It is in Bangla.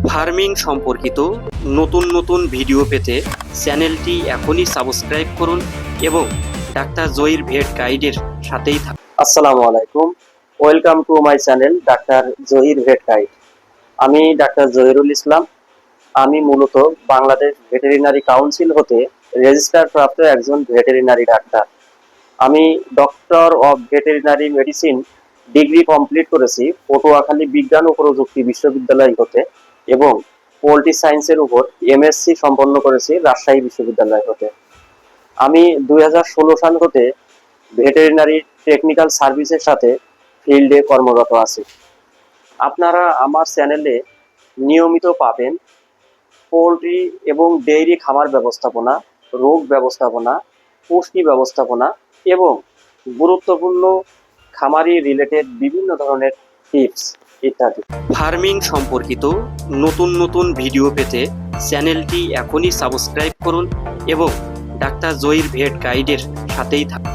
ফার্মিং সম্পর্কিত নতুন নতুন ভিডিও পেতে চ্যানেলটি এখনই সাবস্ক্রাইব করুন এবং ডাক্তার জহির ভেট গাইডের সাথেই থাকুন। আসসালামু আলাইকুম, ওয়েলকাম টু মাই চ্যানেল ডাক্তার জহির ভেট গাইড। আমি ডাক্তার জহিরুল ইসলাম। আমি মূলত বাংলাদেশ ভেটেরিনারি কাউন্সিল হতে রেজিস্টার প্রাপ্ত একজন ভেটেরিনারি ডাক্তার। আমি doctor of veterinary medicine degree complete করেছি পটুয়াখালী বিজ্ঞান ও প্রযুক্তি বিশ্ববিদ্যালয় হতে এবং পোল্ট্রি সায়েন্সের উপর এমএসসি সম্পন্ন করেছি রাজশাহী বিশ্ববিদ্যালয় হতে। আমি 2016 সাল হতে ভেটেরিনারি টেকনিক্যাল সার্ভিসের সাথে ফিল্ডে কর্মরত আছি। আপনারা আমার চ্যানেলে নিয়মিত পাবেন পোল্ট্রি এবং ডেইরি খামার ব্যবস্থাপনা, রোগ ব্যবস্থাপনা, পুষ্টি ব্যবস্থাপনা এবং গুরুত্বপূর্ণ খামারি রিলেটেড বিভিন্ন ধরনের টিপস ইত্যাদি। ফার্মিং সম্পর্কিত নতুন নতুন ভিডিও পেতে চ্যানেলটি এখনই সাবস্ক্রাইব করুন এবং ডাক্তার জহির ভেট গাইডের সাথেই থাকুন।